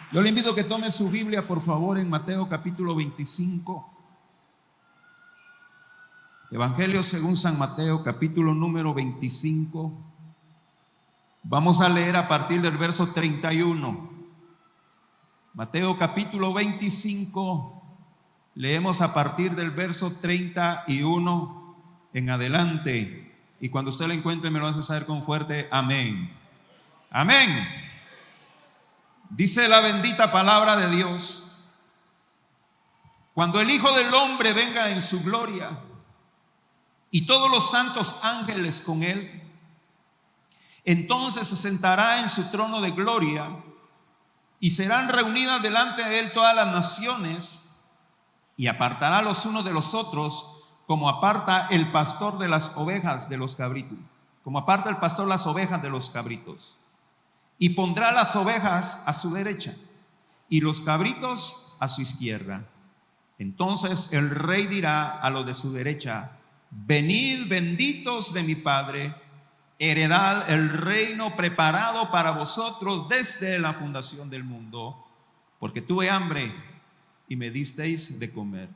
Yo le invito a que tome su Biblia, por favor, en Mateo capítulo 25. Evangelio según San Mateo, capítulo número 25. Vamos a leer a partir del verso 31. Mateo capítulo 25, leemos a partir del verso 31 en adelante. Y cuando usted lo encuentre me lo hace saber con fuerte amén. Amén. Dice la bendita palabra de Dios: cuando el Hijo del Hombre venga en su gloria y todos los santos ángeles con él, entonces se sentará en su trono de gloria y serán reunidas delante de él todas las naciones, y apartará los unos de los otros, como aparta el pastor de las ovejas de los cabritos, como aparta el pastor las ovejas de los cabritos. Y pondrá las ovejas a su derecha y los cabritos a su izquierda. Entonces el rey dirá a los de su derecha: venid, benditos de mi Padre, heredad el reino preparado para vosotros desde la fundación del mundo. Porque tuve hambre y me disteis de comer,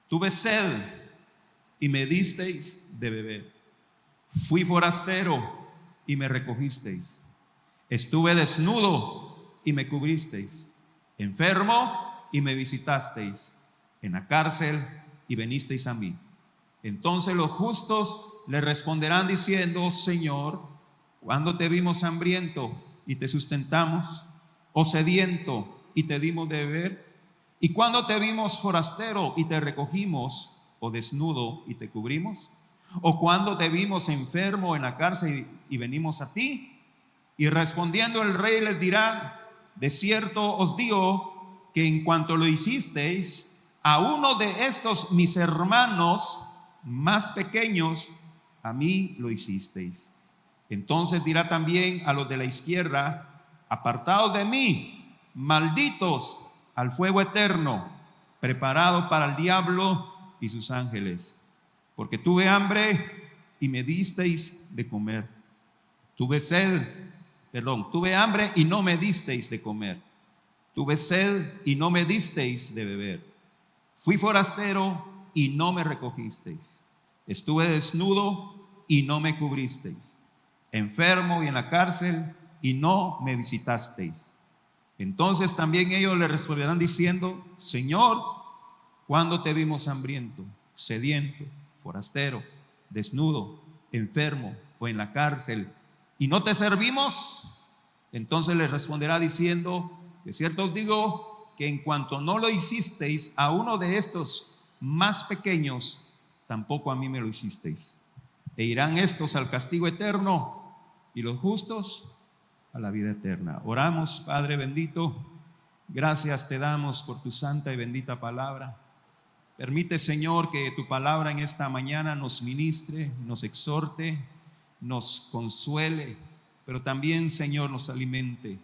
tuve sed y me disteis de beber, fui forastero y me recogisteis, estuve desnudo y me cubristeis, enfermo y me visitasteis, en la cárcel y venisteis a mí. Entonces los justos le responderán diciendo: Señor, ¿cuándo te vimos hambriento y te sustentamos, o sediento y te dimos de beber? ¿Y cuándo te vimos forastero y te recogimos, o desnudo y te cubrimos? ¿O cuándo te vimos enfermo en la cárcel y venimos a ti? Y respondiendo el rey les dirá: de cierto os digo que en cuanto lo hicisteis a uno de estos mis hermanos más pequeños, a mí lo hicisteis. Entonces dirá también a los de la izquierda: apartaos de mí, malditos, al fuego eterno, preparado para el diablo y sus ángeles. Porque tuve hambre y me disteis de comer, tuve hambre y no me disteis de comer, tuve sed y no me disteis de beber, fui forastero y no me recogisteis, estuve desnudo y no me cubristeis, enfermo y en la cárcel y no me visitasteis. Entonces también ellos le responderán diciendo: Señor, ¿cuándo te vimos hambriento, sediento, forastero, desnudo, enfermo o en la cárcel y no te servimos? Entonces les responderá diciendo: de cierto os digo que en cuanto no lo hicisteis a uno de estos más pequeños, tampoco a mí me lo hicisteis. E irán estos al castigo eterno y los justos a la vida eterna. Oramos. Padre bendito, gracias te damos por tu santa y bendita palabra. Permite, Señor, que tu palabra en esta mañana nos ministre, nos exhorte, nos consuele, pero también, Señor, nos alimente.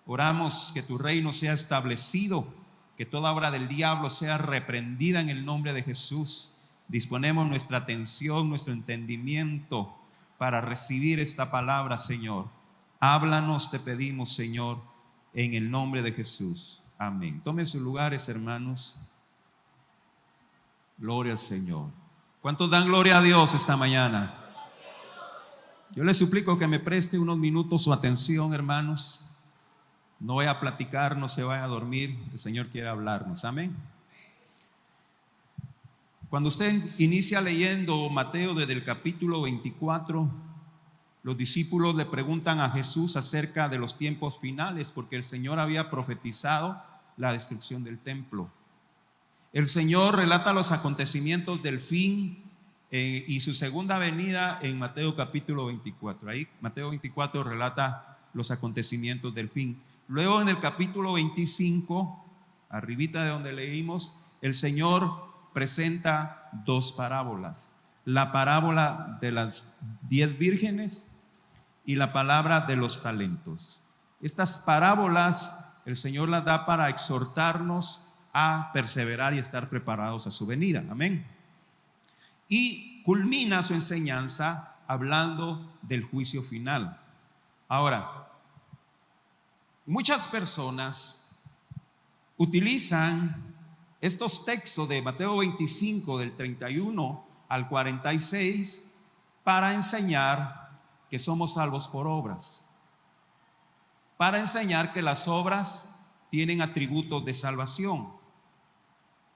Oramos que tu reino sea establecido, que toda obra del diablo sea reprendida en el nombre de Jesús. Disponemos nuestra atención, nuestro entendimiento para recibir esta palabra, Señor. Háblanos, te pedimos, Señor, en el nombre de Jesús. Amén. Tomen sus lugares, hermanos. Gloria al Señor. ¿Cuántos dan gloria a Dios esta mañana? Yo les suplico que me preste unos minutos su atención, hermanos. No voy a platicar, no se vaya a dormir. El Señor quiere hablarnos. Amén. Cuando usted inicia leyendo Mateo desde el capítulo 24, los discípulos le preguntan a Jesús acerca de los tiempos finales, porque el Señor había profetizado la destrucción del templo. El Señor relata los acontecimientos del fin y su segunda venida en Mateo capítulo 24. Ahí Mateo 24 relata los acontecimientos del fin. Luego en el capítulo 25, arribita de donde leímos, el Señor presenta dos parábolas: la parábola de las 10 vírgenes y la palabra de los talentos. Estas parábolas el Señor las da para exhortarnos a perseverar y estar preparados a su venida. Amén. Y culmina su enseñanza hablando del juicio final. Ahora, muchas personas utilizan estos textos de Mateo 25, del 31 al 46, para enseñar que somos salvos por obras, para enseñar que las obras tienen atributos de salvación,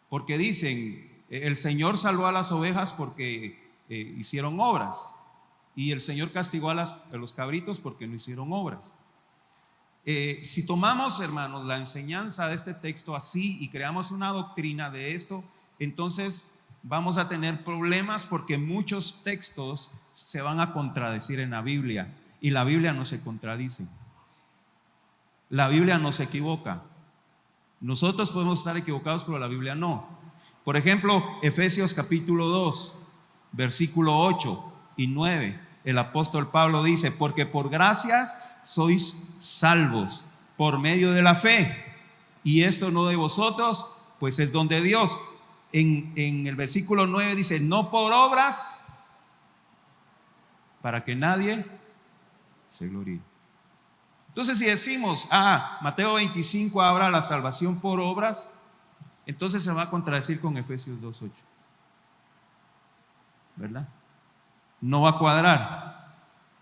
porque dicen, el Señor salvó a las ovejas porque hicieron obras, y el Señor castigó a los cabritos porque no hicieron obras. Si tomamos, hermanos, la enseñanza de este texto así y creamos una doctrina de esto, entonces vamos a tener problemas, porque muchos textos se van a contradecir en la Biblia, y la Biblia no se contradice, la Biblia no se equivoca. Nosotros podemos estar equivocados, pero la Biblia no. Por ejemplo, Efesios capítulo 2, versículo 8 y 9, el apóstol Pablo dice: porque por gracias sois salvos por medio de la fe, y esto no de vosotros, pues es don de Dios. En el versículo 9 dice: no por obras, para que nadie se gloríe. Entonces, si decimos, Mateo 25 habla la salvación por obras, entonces se va a contradecir con Efesios 2:8, ¿verdad? No va a cuadrar.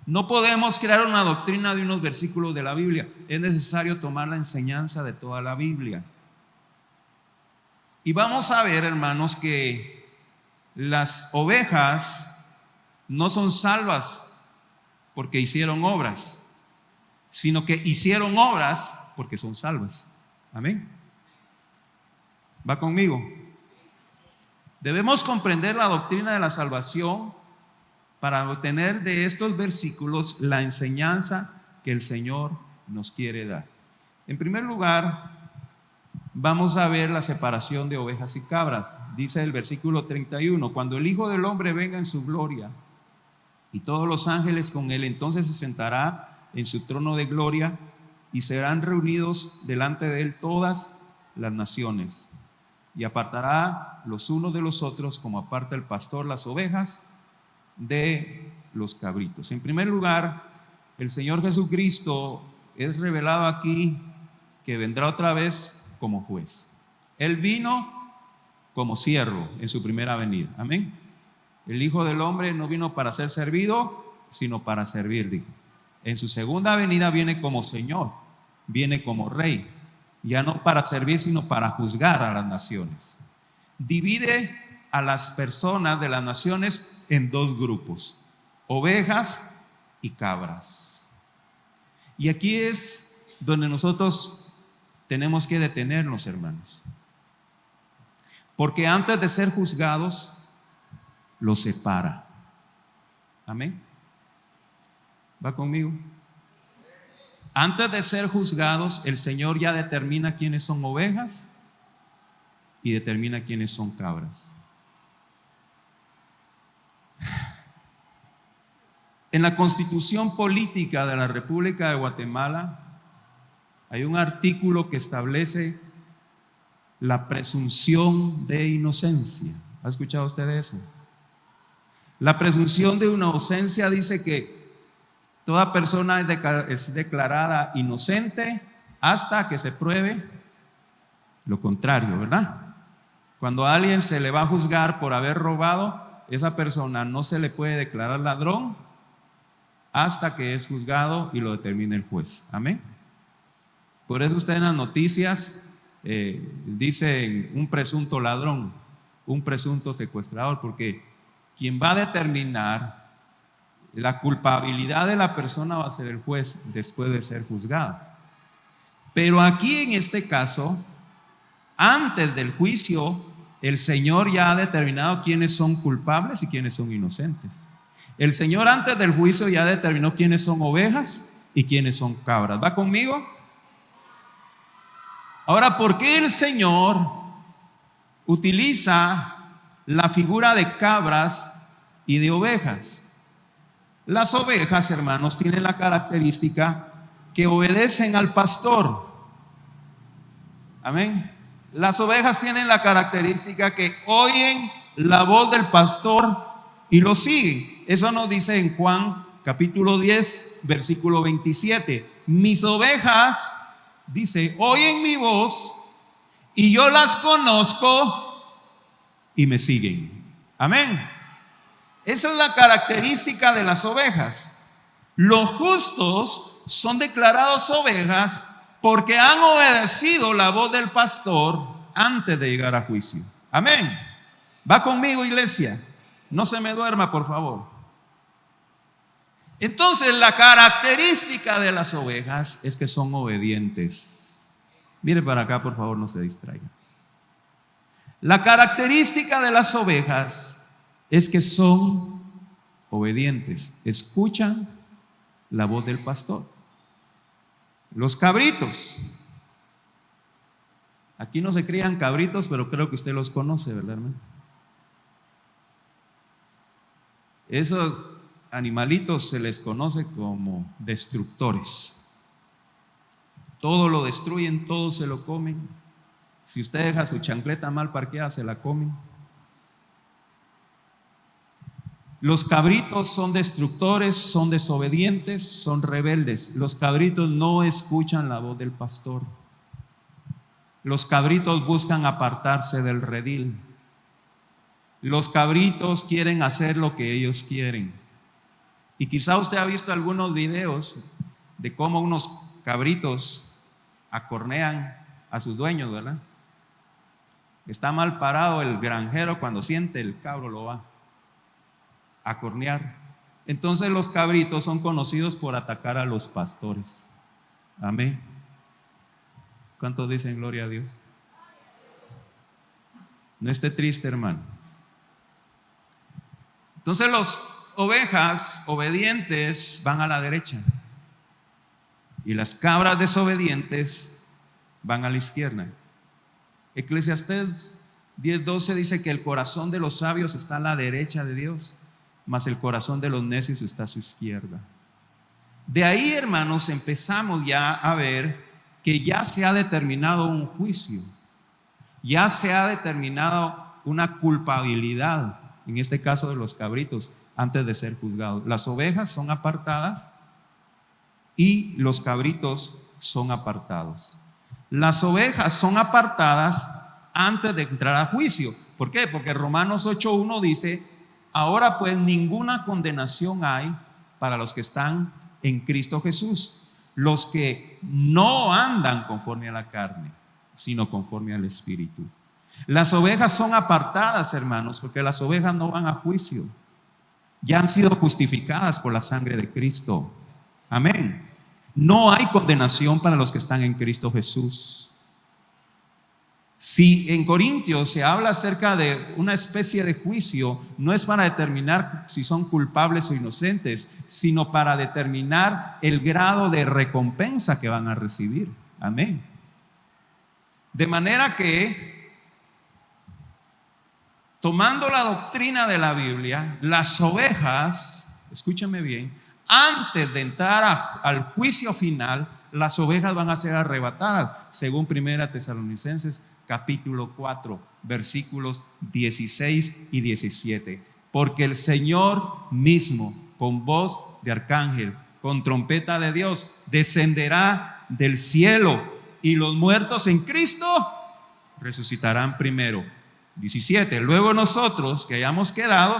No podemos crear una doctrina de unos versículos de la Biblia. Es necesario tomar la enseñanza de toda la Biblia. Y vamos a ver, hermanos, que las ovejas no son salvas porque hicieron obras, sino que hicieron obras porque son salvas. Amén. ¿Va conmigo? Debemos comprender la doctrina de la salvación para obtener de estos versículos la enseñanza que el Señor nos quiere dar. En primer lugar, vamos a ver la separación de ovejas y cabras. Dice el versículo 31: cuando el Hijo del Hombre venga en su gloria y todos los ángeles con él, entonces se sentará en su trono de gloria, y serán reunidos delante de él todas las naciones, y apartará los unos de los otros, como aparta el pastor las ovejas de los cabritos. En primer lugar, el Señor Jesucristo es revelado aquí que vendrá otra vez como juez. Él vino como siervo en su primera venida. Amén. El Hijo del Hombre no vino para ser servido, sino para servir, dijo. En su segunda venida viene como Señor, viene como Rey, ya no para servir, sino para juzgar a las naciones. Divide a las personas de las naciones en dos grupos: ovejas y cabras. Y aquí es donde nosotros tenemos que detenernos, hermanos, porque antes de ser juzgados los separa. Amén. ¿Va conmigo? Antes de ser juzgados, el Señor ya determina quiénes son ovejas y determina quiénes son cabras. En la Constitución Política de la República de Guatemala hay un artículo que establece la presunción de inocencia. ¿Ha escuchado usted eso? La presunción de inocencia dice que toda persona es declarada inocente hasta que se pruebe lo contrario, ¿verdad? Cuando a alguien se le va a juzgar por haber robado, esa persona no se le puede declarar ladrón hasta que es juzgado y lo determine el juez. Amén. Por eso usted en las noticias dice un presunto ladrón, un presunto secuestrador, porque quien va a determinar la culpabilidad de la persona va a ser el juez después de ser juzgada. Pero aquí en este caso, antes del juicio, el Señor ya ha determinado quiénes son culpables y quiénes son inocentes. El Señor antes del juicio ya determinó quiénes son ovejas y quiénes son cabras. ¿Va conmigo? Ahora, ¿por qué el Señor utiliza la figura de cabras y de ovejas? Las ovejas, hermanos, tienen la característica que obedecen al pastor. Amén. Las ovejas tienen la característica que oyen la voz del pastor y lo siguen. Eso nos dice en Juan capítulo 10, versículo 27. Mis ovejas, dice, oyen mi voz y yo las conozco y me siguen. Amén. Esa es la característica de las ovejas. Los justos son declarados ovejas porque han obedecido la voz del pastor antes de llegar a juicio. Amén. Va conmigo, iglesia. No se me duerma, por favor. Entonces, la característica de las ovejas es que son obedientes. Mire para acá, por favor, no se distraiga. La característica de las ovejas es que son obedientes. Escuchan la voz del pastor. Los cabritos. Aquí no se crían cabritos, pero creo que usted los conoce, ¿verdad, hermano? Esos animalitos se les conoce como destructores. Todo lo destruyen, todo se lo comen. Si usted deja su chancleta mal parqueada, se la comen. Los cabritos son destructores, son desobedientes, son rebeldes. Los cabritos no escuchan la voz del pastor. Los cabritos buscan apartarse del redil. Los cabritos quieren hacer lo que ellos quieren. Y quizá usted ha visto algunos videos de cómo unos cabritos acornean a sus dueños, ¿verdad? Está mal parado el granjero, cuando siente el cabro lo va a cornear. Entonces los cabritos son conocidos por atacar a los pastores. Amén. ¿Cuántos dicen gloria a Dios? No esté triste, hermano. Entonces los ovejas obedientes van a la derecha y las cabras desobedientes van a la izquierda. Eclesiastés 10:12 dice que el corazón de los sabios está a la derecha de Dios, mas el corazón de los necios está a su izquierda. De ahí, hermanos, empezamos ya a ver que ya se ha determinado un juicio, ya se ha determinado una culpabilidad, en este caso de los cabritos, antes de ser juzgados. Las ovejas son apartadas y los cabritos son apartados. Las ovejas son apartadas antes de entrar a juicio. ¿Por qué? Porque Romanos 8:1 dice: ahora pues ninguna condenación hay para los que están en Cristo Jesús, los que no andan conforme a la carne, sino conforme al Espíritu. Las ovejas son apartadas, hermanos, porque las ovejas no van a juicio. Ya han sido justificadas por la sangre de Cristo. Amén. No hay condenación para los que están en Cristo Jesús. Si en Corintios se habla acerca de una especie de juicio, no es para determinar si son culpables o inocentes, sino para determinar el grado de recompensa que van a recibir. Amén. De manera que, tomando la doctrina de la Biblia, las ovejas, escúchame bien, antes de entrar al juicio final, las ovejas van a ser arrebatadas, según 1 Tesalonicenses capítulo 4, versículos 16 y 17. Porque el Señor mismo, con voz de arcángel, con trompeta de Dios, descenderá del cielo, y los muertos en Cristo resucitarán primero. 17. Luego nosotros, que hayamos quedado,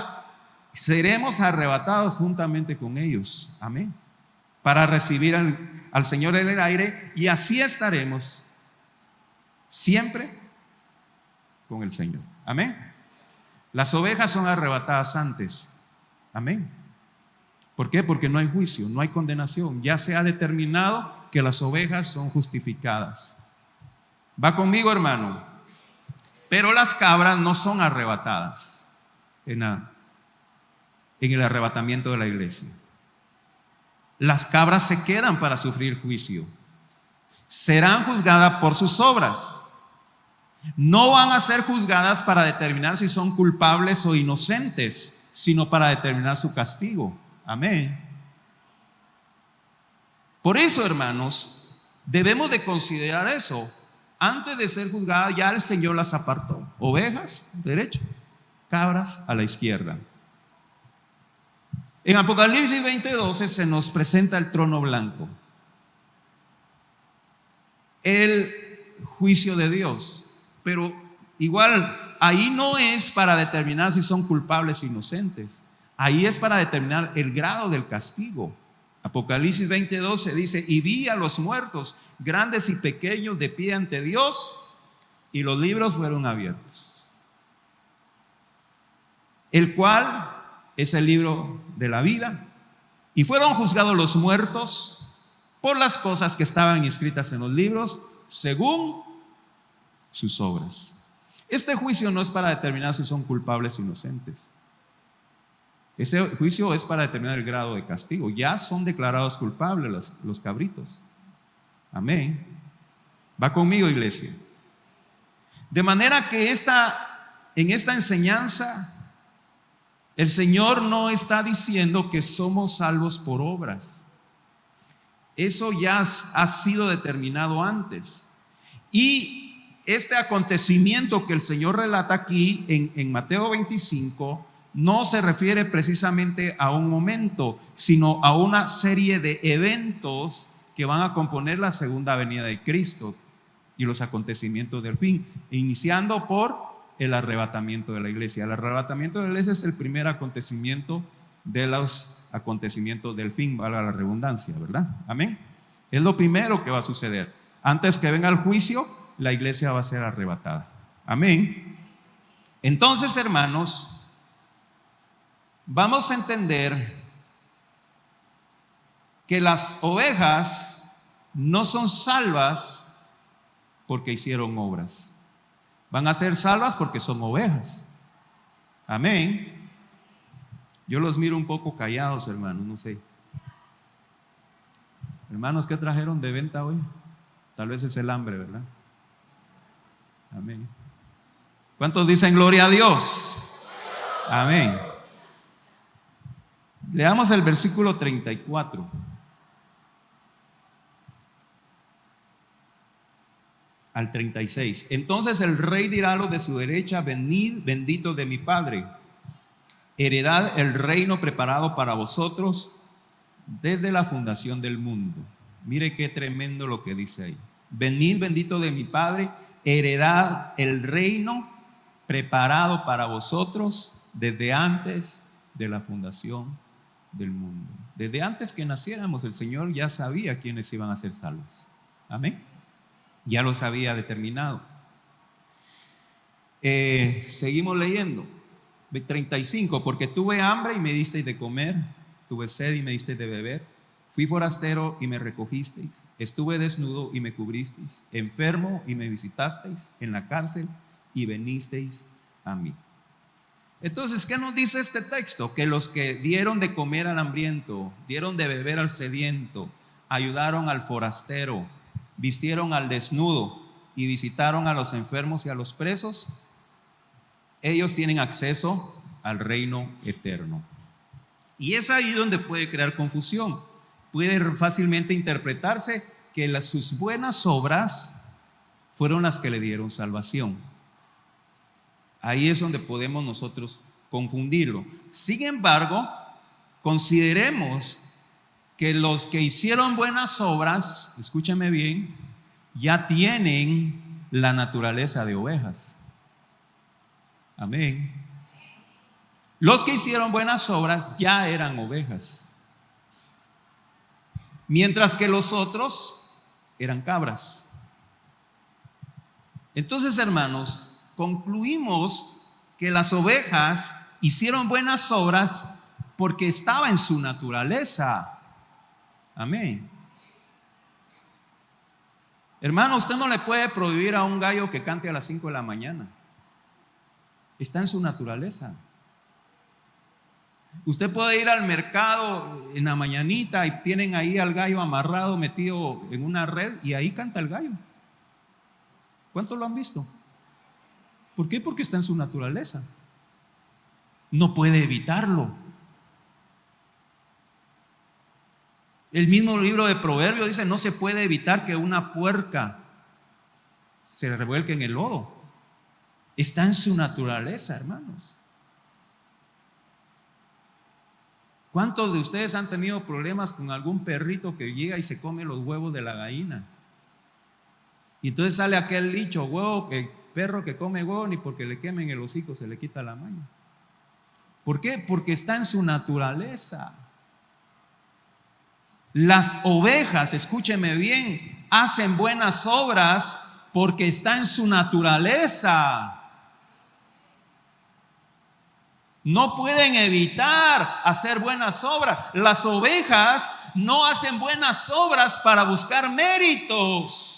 seremos arrebatados juntamente con ellos. Amén. Para recibir al Señor en el aire, y así estaremos siempre con el Señor. Amén. Las ovejas son arrebatadas antes. Amén. ¿Por qué? Porque no hay juicio, no hay condenación. Ya se ha determinado que las ovejas son justificadas. ¿Va conmigo, hermano? Pero las cabras no son arrebatadas en el arrebatamiento de la iglesia. Las cabras se quedan para sufrir juicio. Serán juzgadas por sus obras. No van a ser juzgadas para determinar si son culpables o inocentes, sino para determinar su castigo. Amén. Por eso, hermanos, debemos de considerar eso. Antes de ser juzgadas, ya el Señor las apartó. Ovejas, derecha; cabras, a la izquierda. En Apocalipsis 20:12 se nos presenta el trono blanco, el juicio de Dios. Pero igual, ahí no es para determinar si son culpables o inocentes. Ahí es para determinar el grado del castigo. Apocalipsis 20:12 dice: y vi a los muertos, grandes y pequeños, de pie ante Dios, y los libros fueron abiertos, el cual es el libro de la vida, y fueron juzgados los muertos por las cosas que estaban escritas en los libros, según sus obras. Este juicio no es para determinar si son culpables o inocentes. Este juicio es para determinar el grado de castigo. Ya son declarados culpables los cabritos. Amén. Va conmigo, iglesia. De manera que en esta enseñanza, el Señor no está diciendo que somos salvos por obras. Eso ya ha sido determinado antes. Y este acontecimiento que el Señor relata aquí en Mateo 25 no se refiere precisamente a un momento, sino a una serie de eventos que van a componer la segunda venida de Cristo y los acontecimientos del fin, iniciando por el arrebatamiento de la iglesia. El arrebatamiento de la iglesia es el primer acontecimiento de los acontecimientos del fin, valga la redundancia, ¿verdad? Amén. Es lo primero que va a suceder. Antes que venga el juicio, la iglesia va a ser arrebatada. Amén. Entonces, hermanos, vamos a entender que las ovejas no son salvas porque hicieron obras. Van a ser salvas porque son ovejas. Amén. Yo los miro un poco callados, hermanos, no sé. Hermanos, ¿qué trajeron de venta hoy? Tal vez es el hambre, ¿verdad? Amén. ¿Cuántos dicen gloria a Dios? Amén. Leamos el versículo 34. Al 36. Entonces el rey dirá a los de su derecha: venid, benditos de mi Padre, heredad el reino preparado para vosotros desde la fundación del mundo. Mire qué tremendo lo que dice ahí. Venid, bendito de mi Padre, heredad el reino preparado para vosotros desde antes de la fundación del mundo. Desde antes que naciéramos, el Señor ya sabía quiénes iban a ser salvos. Amén. Ya los había determinado. Seguimos leyendo. 35. Porque tuve hambre y me disteis de comer, tuve sed y me disteis de beber, fui forastero y me recogisteis, estuve desnudo y me cubristeis, enfermo y me visitasteis, en la cárcel y venisteis a mí. Entonces, ¿qué nos dice este texto? Que los que dieron de comer al hambriento, dieron de beber al sediento, ayudaron al forastero, vistieron al desnudo y visitaron a los enfermos y a los presos, ellos tienen acceso al reino eterno. Y es ahí donde puede crear confusión. Puede fácilmente interpretarse que sus buenas obras fueron las que le dieron salvación. Ahí es donde podemos nosotros confundirlo. Sin embargo, consideremos que los que hicieron buenas obras, escúchame bien, ya tienen la naturaleza de ovejas. Amén. Los que hicieron buenas obras ya eran ovejas, mientras que los otros eran cabras. Entonces, hermanos, concluimos que las ovejas hicieron buenas obras porque estaba en su naturaleza. Amén. Hermano, usted no le puede prohibir a un gallo que cante a las 5 de la mañana. Está en su naturaleza. Usted puede ir al mercado en la mañanita y tienen ahí al gallo amarrado, metido en una red, y ahí canta el gallo. ¿Cuántos lo han visto? ¿Por qué? Porque está en su naturaleza. No puede evitarlo. El mismo libro de Proverbios dice: no se puede evitar que una puerca se revuelque en el lodo. Está en su naturaleza, hermanos. ¿Cuántos de ustedes han tenido problemas con algún perrito que llega y se come los huevos de la gallina? Y entonces sale aquel dicho: huevo que perro que come huevo ni porque le quemen el hocico se le quita la maña. ¿Por qué? Porque está en su naturaleza. Las ovejas, escúcheme bien, hacen buenas obras porque está en su naturaleza. No pueden evitar hacer buenas obras. Las ovejas no hacen buenas obras para buscar méritos.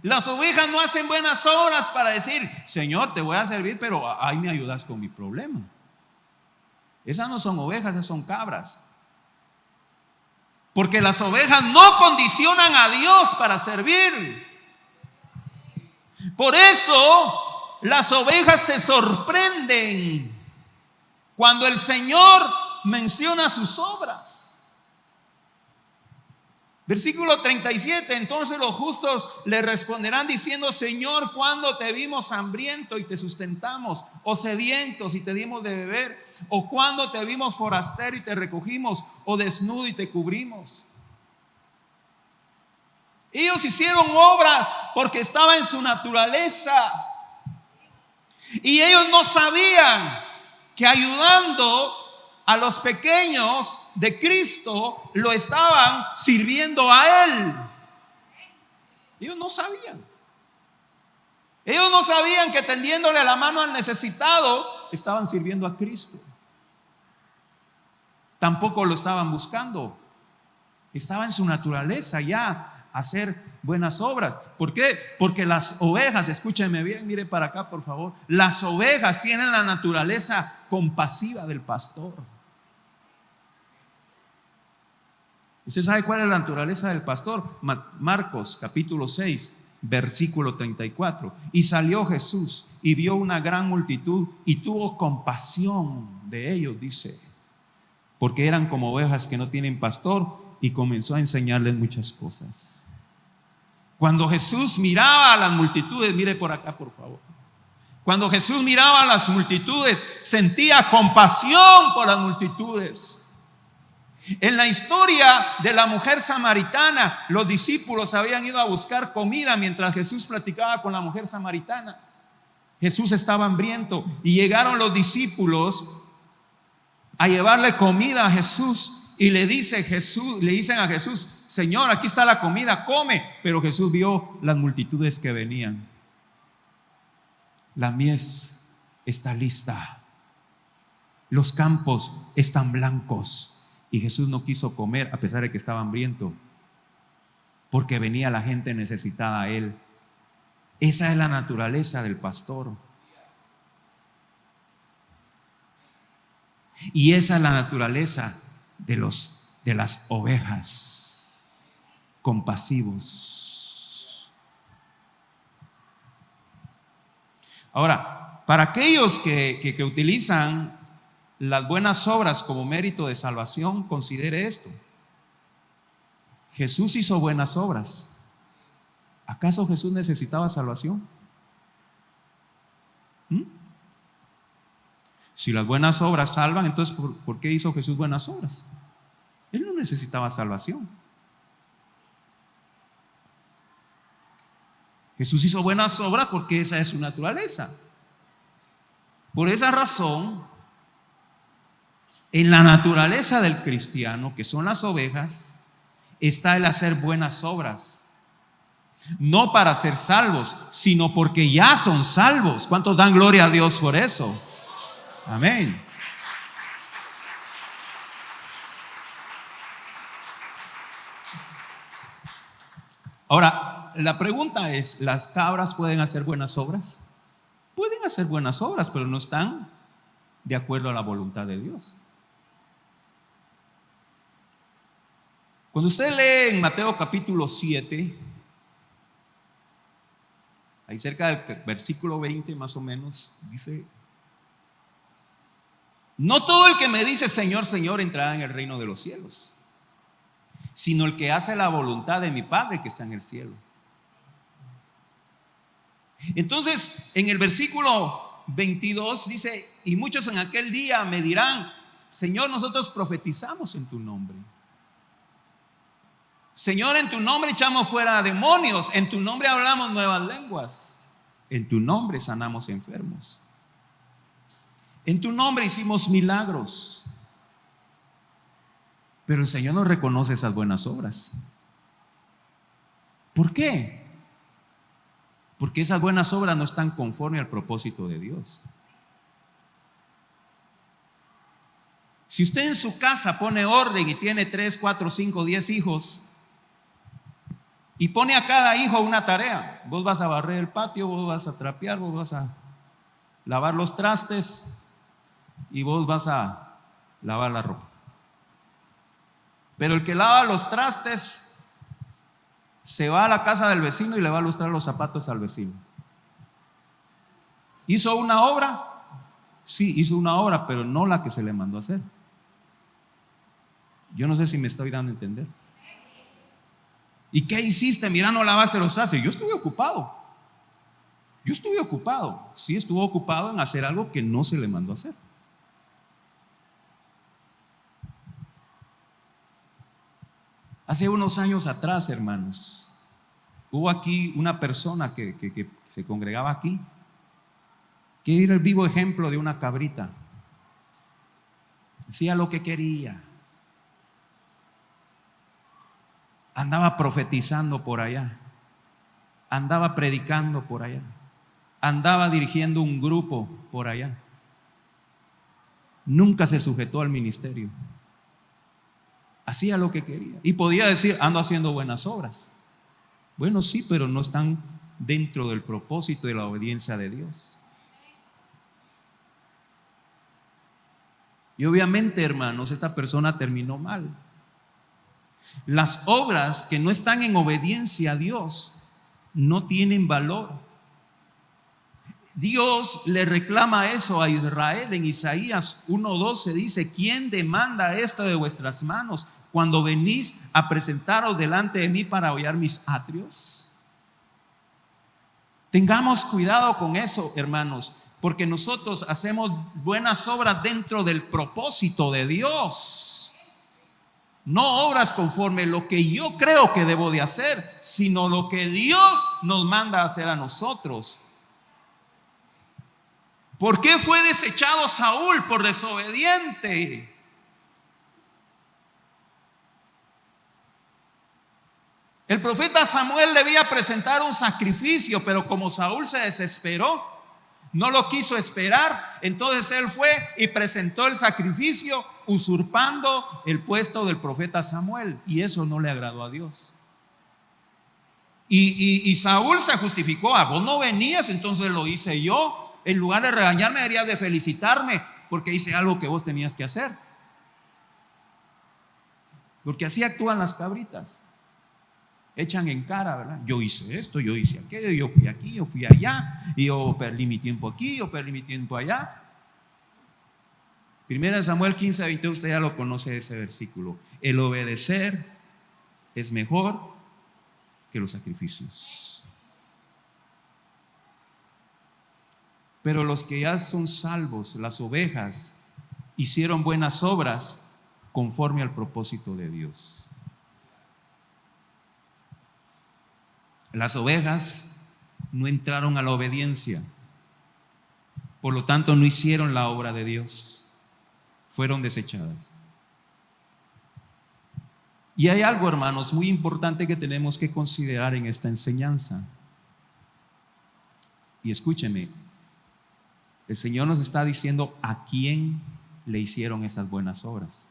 Las ovejas no hacen buenas obras para decir, Señor, te voy a servir, pero ahí me ayudas con mi problema. Esas no son ovejas, esas son cabras. Porque las ovejas no condicionan a Dios para servir. Por eso las ovejas se sorprenden cuando el Señor menciona sus obras. Versículo 37, entonces los justos le responderán diciendo, Señor, ¿cuándo te vimos hambriento y te sustentamos? O sedientos y te dimos de beber? ¿O cuándo te vimos forastero y te recogimos? ¿O desnudo y te cubrimos? Ellos hicieron obras porque estaba en su naturaleza. Y ellos no sabían que ayudando a los pequeños de Cristo lo estaban sirviendo a Él. Ellos no sabían. Ellos no sabían que tendiéndole la mano al necesitado estaban sirviendo a Cristo. Tampoco lo estaban buscando. Estaba en su naturaleza ya hacer buenas obras. ¿Por qué? Porque las ovejas, escúchenme bien, mire para acá por favor. Las ovejas tienen la naturaleza compasiva del pastor. ¿Usted sabe cuál es la naturaleza del pastor? Marcos capítulo 6 versículo 34. Y salió Jesús y vio una gran multitud y tuvo compasión de ellos, dice, porque eran como ovejas que no tienen pastor, y comenzó a enseñarles muchas cosas. Cuando Jesús miraba a las multitudes, mire por acá por favor. Cuando Jesús miraba a las multitudes, sentía compasión por las multitudes. En la historia de la mujer samaritana, los discípulos habían ido a buscar comida mientras Jesús platicaba con la mujer samaritana. Jesús estaba hambriento y llegaron los discípulos a llevarle comida a Jesús. Y le dicen a Jesús, Señor, aquí está la comida, come. Pero Jesús vio las multitudes que venían. La mies está lista. Los campos están blancos. Y Jesús no quiso comer a pesar de que estaba hambriento, porque venía la gente necesitada a Él. Esa es la naturaleza del pastor. Y esa es la naturaleza de las ovejas, compasivos. Ahora, para aquellos que utilizan las buenas obras como mérito de salvación, considere esto: Jesús hizo buenas obras. ¿Acaso Jesús necesitaba salvación? Si las buenas obras salvan, entonces ¿por qué hizo Jesús buenas obras? Él no necesitaba salvación. Jesús hizo buenas obras porque esa es su naturaleza. Por esa razón, en la naturaleza del cristiano, que son las ovejas, está el hacer buenas obras. No para ser salvos, sino porque ya son salvos. ¿Cuántos dan gloria a Dios por eso? Amén. Ahora, la pregunta es, ¿las cabras pueden hacer buenas obras? Pueden hacer buenas obras, pero no están de acuerdo a la voluntad de Dios. Cuando usted lee en Mateo capítulo 7, ahí cerca del versículo 20 más o menos, dice: no todo el que me dice Señor, Señor entrará en el reino de los cielos, sino el que hace la voluntad de mi Padre que está en el cielo. Entonces, en el versículo 22 dice: y muchos en aquel día me dirán, Señor, nosotros profetizamos en tu nombre. Señor, en tu nombre echamos fuera demonios, en tu nombre hablamos nuevas lenguas, en tu nombre sanamos enfermos, en tu nombre hicimos milagros. Pero el Señor no reconoce esas buenas obras. ¿Por qué? Porque esas buenas obras no están conforme al propósito de Dios. Si usted en su casa pone orden y tiene 3, 4, 5, 10 hijos y pone a cada hijo una tarea, vos vas a barrer el patio, vos vas a trapear, vos vas a lavar los trastes y vos vas a lavar la ropa. Pero el que lava los trastes se va a la casa del vecino y le va a lustrar los zapatos al vecino. ¿Hizo una obra? Sí, hizo una obra, pero no la que se le mandó a hacer. Yo no sé si me estoy dando a entender. ¿Y qué hiciste? Mira, no lavaste los trastes. Yo estuve ocupado. Sí, estuvo ocupado en hacer algo que no se le mandó a hacer. Hace unos años atrás, hermanos, hubo aquí una persona que se congregaba aquí, que era el vivo ejemplo de una cabrita. Hacía lo que quería. Andaba profetizando por allá. Andaba predicando por allá. Andaba dirigiendo un grupo por allá. Nunca se sujetó al ministerio. Hacía lo que quería. Y podía decir, ando haciendo buenas obras. Bueno, sí, pero no están dentro del propósito de la obediencia de Dios. Y obviamente, hermanos, esta persona terminó mal. Las obras que no están en obediencia a Dios no tienen valor. Dios le reclama eso a Israel. En Isaías 1:12 dice: ¿quién demanda esto de vuestras manos cuando venís a presentaros delante de mí para hollar mis atrios? Tengamos cuidado con eso, hermanos, porque nosotros hacemos buenas obras dentro del propósito de Dios. No obras conforme lo que yo creo que debo de hacer, sino lo que Dios nos manda a hacer a nosotros. ¿Por qué fue desechado Saúl? Por desobediente. El profeta Samuel debía presentar un sacrificio, pero como Saúl se desesperó, no lo quiso esperar, entonces él fue y presentó el sacrificio, usurpando el puesto del profeta Samuel, y eso no le agradó a Dios. Y Saúl se justificó: vos no venías, entonces lo hice yo. En lugar de regañarme, deberías de felicitarme porque hice algo que vos tenías que hacer. Porque así actúan las cabritas. Echan en cara, ¿verdad? Yo hice esto, yo hice aquello, yo fui aquí, yo fui allá, y yo perdí mi tiempo aquí, yo perdí mi tiempo allá. 1 Samuel 15:22, usted ya lo conoce ese versículo. El obedecer es mejor que los sacrificios. Pero los que ya son salvos, las ovejas, hicieron buenas obras conforme al propósito de Dios. Las ovejas no entraron a la obediencia, por lo tanto no hicieron la obra de Dios, fueron desechadas. Y hay algo, hermanos, muy importante que tenemos que considerar en esta enseñanza. Y escúcheme, el Señor nos está diciendo a quién le hicieron esas buenas obras.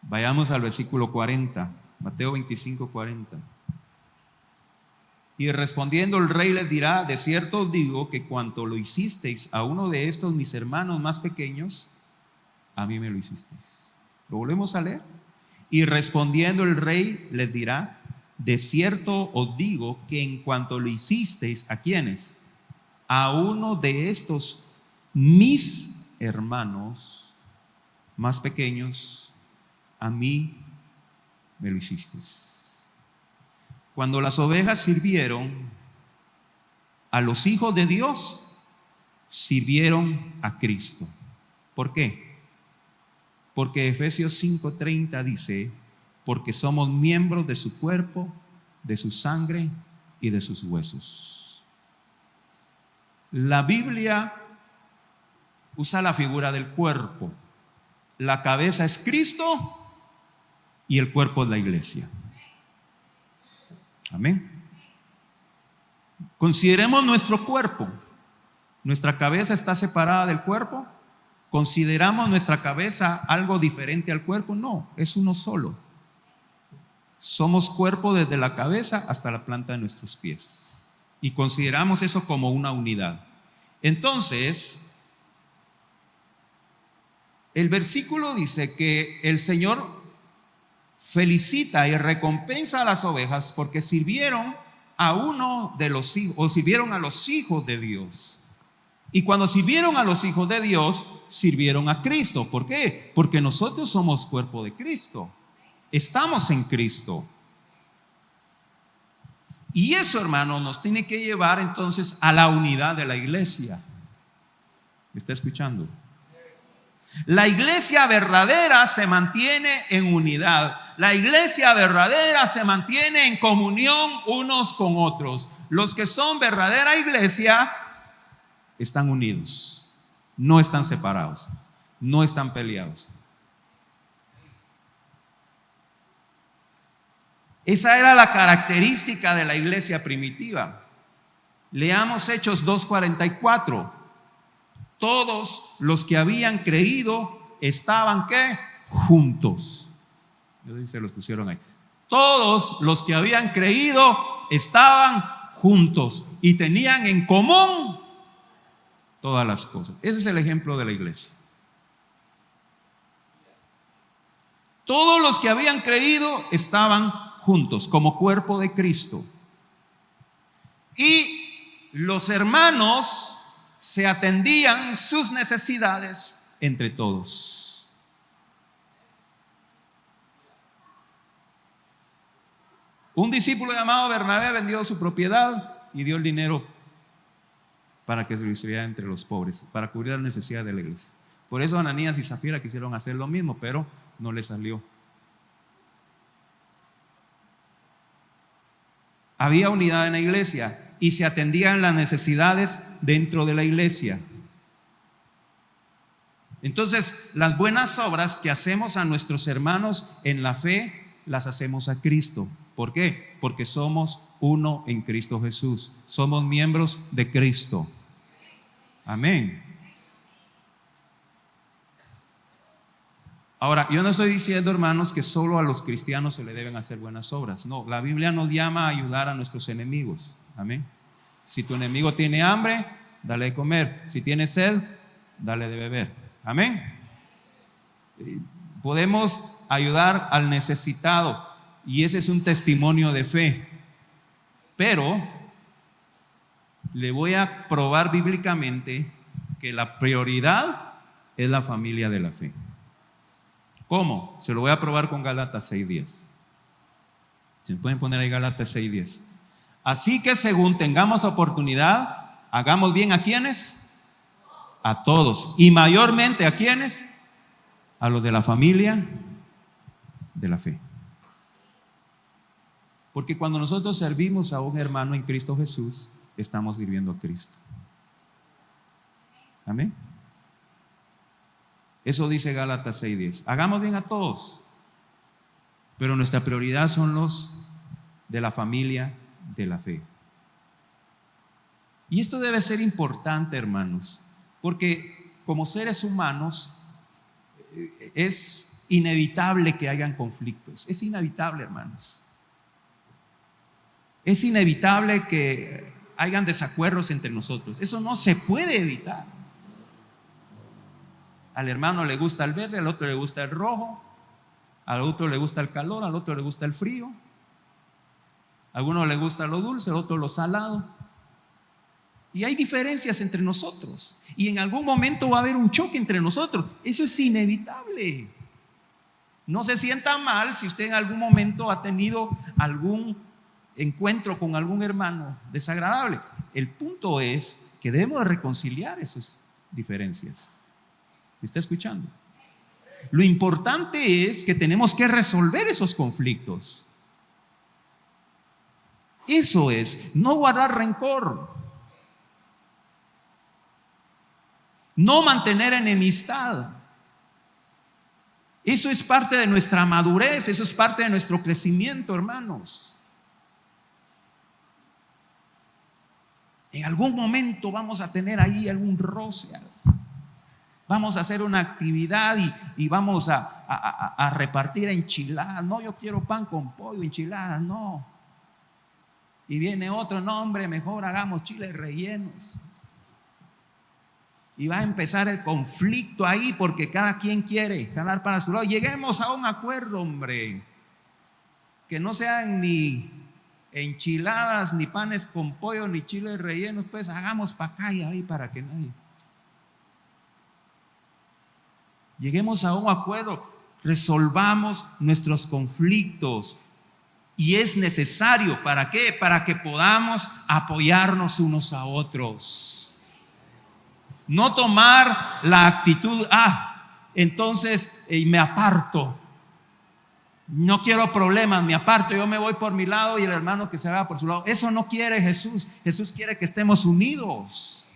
Vayamos al versículo 40, Mateo 25:40. Y respondiendo el rey les dirá: de cierto os digo que cuanto lo hicisteis a uno de estos mis hermanos más pequeños, a mí me lo hicisteis. ¿Lo volvemos a leer? Y respondiendo el rey les dirá: de cierto os digo que en cuanto lo hicisteis, ¿a quiénes? A uno de estos mis hermanos más pequeños, a mí me lo hicisteis. Cuando las ovejas sirvieron a los hijos de Dios, sirvieron a Cristo. ¿Por qué? Porque Efesios 5:30 dice: porque somos miembros de su cuerpo, de su sangre y de sus huesos. La Biblia usa la figura del cuerpo. La cabeza es Cristo y el cuerpo es la iglesia. Amén. Consideremos nuestro cuerpo. ¿Nuestra cabeza está separada del cuerpo? ¿Consideramos nuestra cabeza algo diferente al cuerpo? No, es uno solo. Somos cuerpo desde la cabeza hasta la planta de nuestros pies. Y consideramos eso como una unidad. Entonces, el versículo dice que el Señor felicita y recompensa a las ovejas porque sirvieron a uno de los hijos, o sirvieron a los hijos de Dios. Y cuando sirvieron a los hijos de Dios, sirvieron a Cristo. ¿Por qué? Porque nosotros somos cuerpo de Cristo. Estamos en Cristo. Y eso, hermano, nos tiene que llevar entonces a la unidad de la iglesia. ¿Me está escuchando? La iglesia verdadera se mantiene en unidad. La iglesia verdadera se mantiene en comunión unos con otros. Los que son verdadera iglesia están unidos, no están separados, no están peleados. Esa era la característica de la iglesia primitiva. Leamos Hechos 2:44. Todos los que habían creído estaban ¿qué? Juntos. Yo sé si se los pusieron ahí. Todos los que habían creído estaban juntos y tenían en común todas las cosas. Ese es el ejemplo de la iglesia. Todos los que habían creído estaban juntos como cuerpo de Cristo. Y los hermanos se atendían sus necesidades entre todos. Un discípulo llamado Bernabé vendió su propiedad y dio el dinero para que se lo distribuyera entre los pobres, para cubrir la necesidad de la iglesia. Por eso Ananías y Zafira quisieron hacer lo mismo, pero no les salió. Había unidad en la iglesia y se atendían las necesidades dentro de la iglesia. Entonces, las buenas obras que hacemos a nuestros hermanos en la fe, las hacemos a Cristo. ¿Por qué? Porque somos uno en Cristo Jesús. Somos miembros de Cristo. Amén. Ahora, yo no estoy diciendo, hermanos, que solo a los cristianos se le deben hacer buenas obras. No, la Biblia nos llama a ayudar a nuestros enemigos. Amén. Si tu enemigo tiene hambre, dale de comer. Si tiene sed, dale de beber. Amén. Podemos ayudar al necesitado y ese es un testimonio de fe. Pero le voy a probar bíblicamente que la prioridad es la familia de la fe. ¿Cómo? Se lo voy a probar con Gálatas 6:10. ¿Se pueden poner ahí Gálatas 6:10? Así que según tengamos oportunidad, hagamos bien ¿a quiénes? A todos. Y mayormente ¿a quiénes? A los de la familia de la fe. Porque cuando nosotros servimos a un hermano en Cristo Jesús, estamos sirviendo a Cristo. Amén. Eso dice Gálatas 6:10. Hagamos bien a todos, pero nuestra prioridad son los de la familia de la fe. Y esto debe ser importante, hermanos, porque como seres humanos es inevitable que hayan conflictos. Es inevitable, hermanos. Es inevitable que hayan desacuerdos entre nosotros. Eso no se puede evitar. Al hermano le gusta el verde, al otro le gusta el rojo, al otro le gusta el calor, al otro le gusta el frío, a alguno le gusta lo dulce, al otro lo salado. Y hay diferencias entre nosotros. Y en algún momento va a haber un choque entre nosotros. Eso es inevitable. No se sienta mal si usted en algún momento ha tenido algún encuentro con algún hermano desagradable. El punto es que debemos reconciliar esas diferencias. ¿Me está escuchando? Lo importante es que tenemos que resolver esos conflictos. Eso es, no guardar rencor, no mantener enemistad. Eso es parte de nuestra madurez, eso es parte de nuestro crecimiento, hermanos. En algún momento vamos a tener ahí algún roce. Vamos a hacer una actividad y vamos a repartir enchiladas. No, yo quiero pan con pollo, enchiladas, no. Y viene otro, no hombre, mejor hagamos chiles rellenos. Y va a empezar el conflicto ahí porque cada quien quiere jalar para su lado. Lleguemos a un acuerdo, hombre. Que no sean ni enchiladas, ni panes con pollo, ni chiles rellenos. Pues hagamos para acá y ahí para que nadie. Lleguemos a un acuerdo. Resolvamos nuestros conflictos. Y es necesario, ¿para qué? Para que podamos apoyarnos unos a otros. No tomar la actitud, entonces me aparto. No quiero problemas, me aparto, yo me voy por mi lado y el hermano que se va por su lado. Eso no quiere Jesús. Jesús quiere que estemos unidos.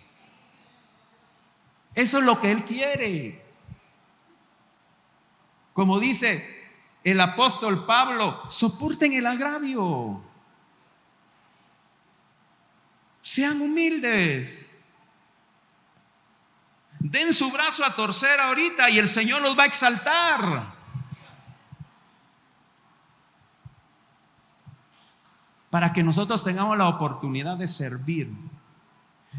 Eso es lo que Él quiere. Como dice el apóstol Pablo, soporten el agravio. Sean humildes. Den su brazo a torcer ahorita y el Señor los va a exaltar. Para que nosotros tengamos la oportunidad de servir.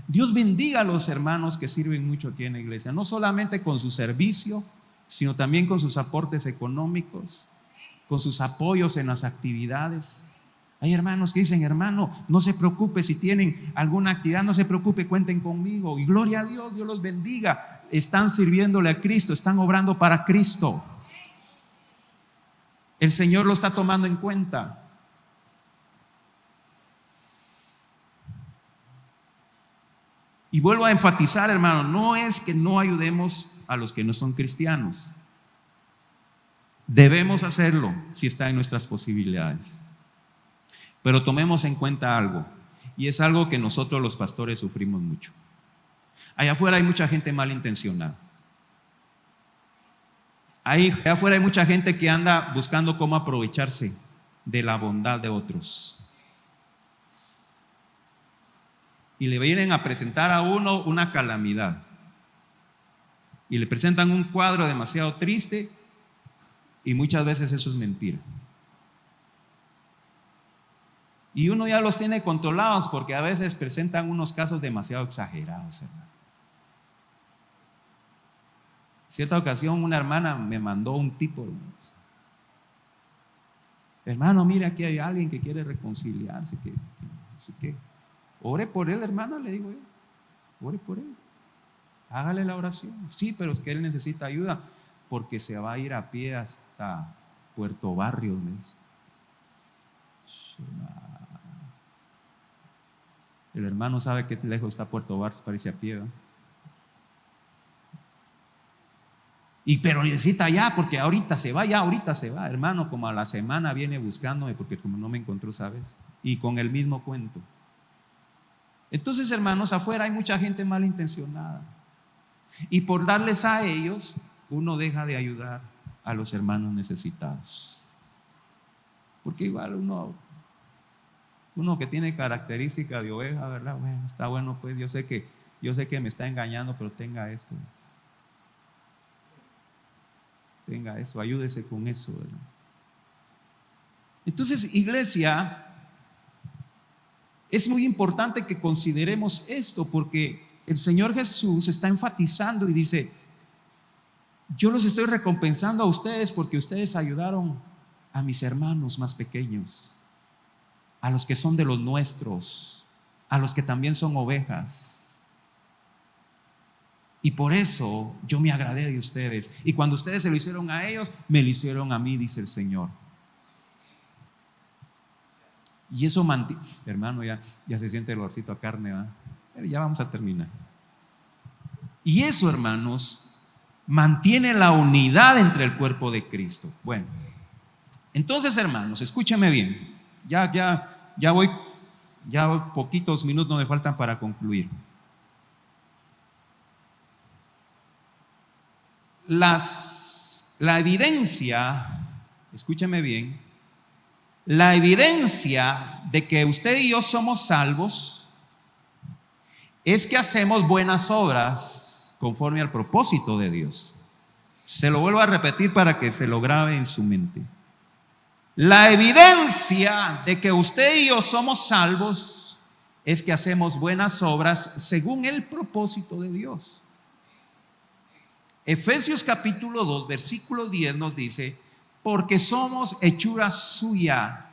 Dios bendiga a los hermanos que sirven mucho aquí en la iglesia, no solamente con su servicio, sino también con sus aportes económicos, con sus apoyos en las actividades. Hay hermanos que dicen, hermano, no se preocupe si tienen alguna actividad, no se preocupe, cuenten conmigo. Y gloria a Dios, Dios los bendiga. Están sirviéndole a Cristo, están obrando para Cristo. El Señor lo está tomando en cuenta. Y vuelvo a enfatizar, hermano, no es que no ayudemos a los que no son cristianos. Debemos hacerlo si está en nuestras posibilidades. Pero tomemos en cuenta algo, y es algo que nosotros los pastores sufrimos mucho. Allá afuera hay mucha gente malintencionada. Allá afuera hay mucha gente que anda buscando cómo aprovecharse de la bondad de otros. Y le vienen a presentar a uno una calamidad. Y le presentan un cuadro demasiado triste y muchas veces eso es mentira. Y uno ya los tiene controlados porque a veces presentan unos casos demasiado exagerados, hermano. Cierta ocasión una hermana me mandó un tipo, hermano, mira, aquí hay alguien que quiere reconciliarse, que no sé qué. Ore por él, hermano, le digo yo. Ore por él. Hágale la oración. Sí, pero es que él necesita ayuda porque se va a ir a pie hasta Puerto Barrios, me dice. El hermano sabe que lejos está Puerto Barrios, parece a pie, ¿verdad? Pero necesita ya, porque ahorita se va, hermano, como a la semana viene buscándome porque como no me encontró, ¿sabes? Y con el mismo cuento. Entonces, hermanos, afuera hay mucha gente malintencionada. Y por darles a ellos, uno deja de ayudar a los hermanos necesitados. Porque igual uno que tiene característica de oveja, ¿verdad? Bueno, está bueno, pues yo sé que me está engañando, pero tenga esto. Tenga eso, ayúdese con eso, ¿verdad? Entonces, iglesia, es muy importante que consideremos esto porque el Señor Jesús está enfatizando y dice, yo los estoy recompensando a ustedes porque ustedes ayudaron a mis hermanos más pequeños, a los que son de los nuestros, a los que también son ovejas. Y por eso yo me agradé de ustedes. Y cuando ustedes se lo hicieron a ellos, me lo hicieron a mí, dice el Señor. Y eso hermano, ya se siente el olorcito a carne, ¿verdad? Pero ya vamos a terminar. Y eso, hermanos, mantiene la unidad entre el cuerpo de Cristo. Bueno, entonces, hermanos, escúchame bien. Ya voy, ya poquitos minutos no me faltan para concluir. La evidencia, escúchame bien, la evidencia de que usted y yo somos salvos es que hacemos buenas obras conforme al propósito de Dios. Se lo vuelvo a repetir para que se lo grabe en su mente. La evidencia de que usted y yo somos salvos es que hacemos buenas obras según el propósito de Dios. Efesios capítulo 2, versículo 10 nos dice: porque somos hechura suya,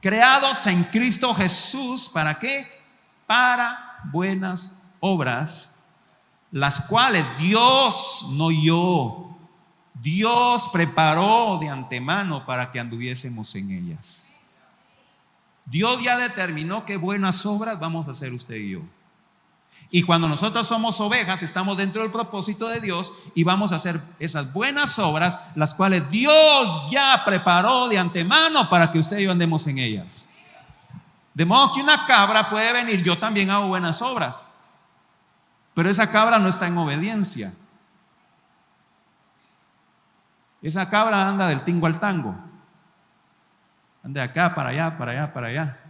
creados en Cristo Jesús, ¿para qué? Para buenas obras, las cuales Dios, no yo, Dios preparó de antemano para que anduviésemos en ellas. Dios ya determinó qué buenas obras vamos a hacer usted y yo. Y cuando nosotros somos ovejas, estamos dentro del propósito de Dios y vamos a hacer esas buenas obras, las cuales Dios ya preparó de antemano para que usted y yo andemos en ellas. De modo que una cabra puede venir: yo también hago buenas obras, pero esa cabra no está en obediencia. Esa cabra anda del tingo al tango, anda de acá para allá, para allá, para allá,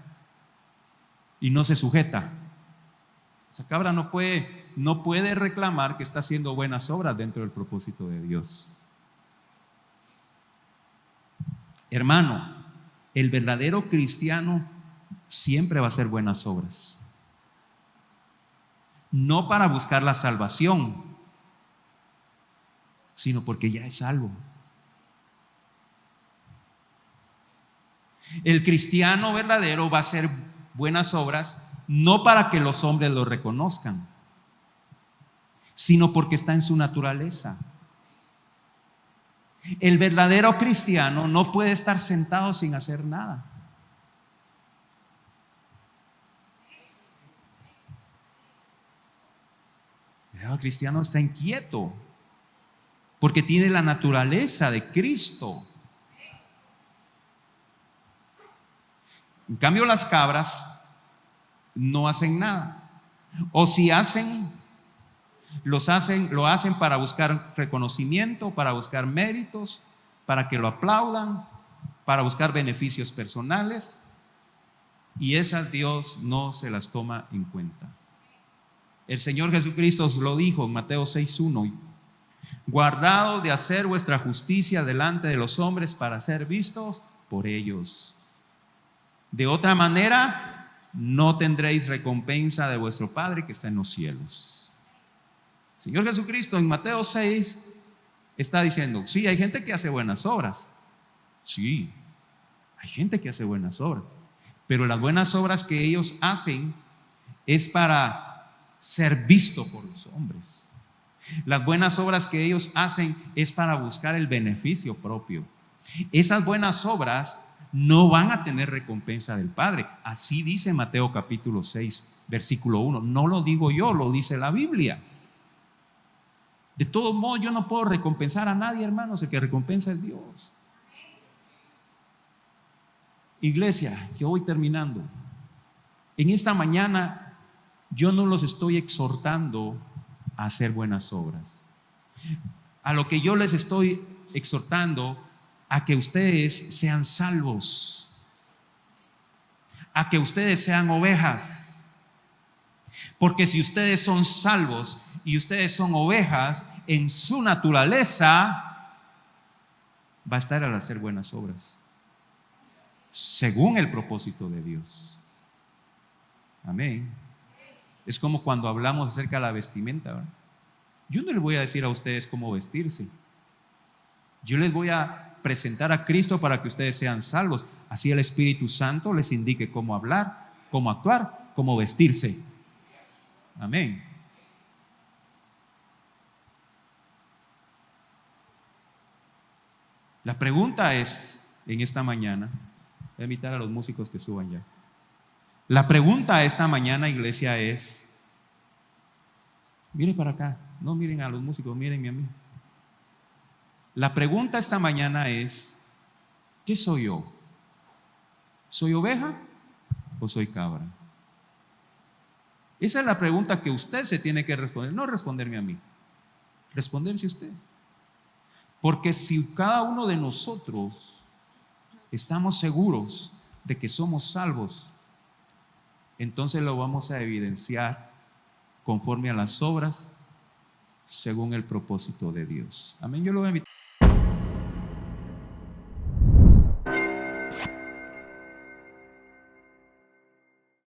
y no se sujeta. Esa cabra no puede reclamar que está haciendo buenas obras dentro del propósito de Dios. Hermano, el verdadero cristiano siempre va a hacer buenas obras, no para buscar la salvación, sino porque ya es salvo. El cristiano verdadero va a hacer buenas obras no para que los hombres lo reconozcan, sino porque está en su naturaleza. El verdadero cristiano no puede estar sentado sin hacer nada. El cristiano está inquieto porque tiene la naturaleza de Cristo. En cambio, las cabras no hacen nada, o si hacen, lo hacen para buscar reconocimiento, para buscar méritos, para que lo aplaudan, para buscar beneficios personales, y esas Dios no se las toma en cuenta. El Señor Jesucristo os lo dijo en Mateo 6:1: guardaos de hacer vuestra justicia delante de los hombres para ser vistos por ellos. De otra manera no tendréis recompensa de vuestro Padre que está en los cielos. El Señor Jesucristo en Mateo 6 está diciendo: sí, hay gente que hace buenas obras. Sí, hay gente que hace buenas obras, pero las buenas obras que ellos hacen es para ser visto por los hombres. Las buenas obras que ellos hacen es para buscar el beneficio propio. Esas buenas obras no van a tener recompensa del Padre. Así dice Mateo capítulo 6, versículo 1. No lo digo yo, lo dice la Biblia. De todos modos, yo no puedo recompensar a nadie, hermanos. El que recompensa es Dios. Iglesia, yo voy terminando. En esta mañana yo no los estoy exhortando a hacer buenas obras. A lo que yo les estoy exhortando: a que ustedes sean salvos, a que ustedes sean ovejas. Porque si ustedes son salvos y ustedes son ovejas, en su naturaleza va a estar al hacer buenas obras, según el propósito de Dios. Amén. Es como cuando hablamos acerca de la vestimenta, ¿verdad? Yo no les voy a decir a ustedes cómo vestirse. Yo les voy a presentar a Cristo para que ustedes sean salvos. Así el Espíritu Santo les indique cómo hablar, cómo actuar, cómo vestirse. Amén. La pregunta es, en esta mañana, voy a invitar a los músicos que suban ya. La pregunta esta mañana, iglesia, es: mire para acá, No miren a los músicos, mírenme a mí. La pregunta esta mañana es: ¿qué soy yo? ¿Soy oveja o soy cabra? Esa es la pregunta que usted se tiene que responder, no responderme a mí, responderse usted. Porque si cada uno de nosotros estamos seguros de que somos salvos, entonces lo vamos a evidenciar conforme a las obras, según el propósito de Dios. Amén. Yo lo voy a invitar.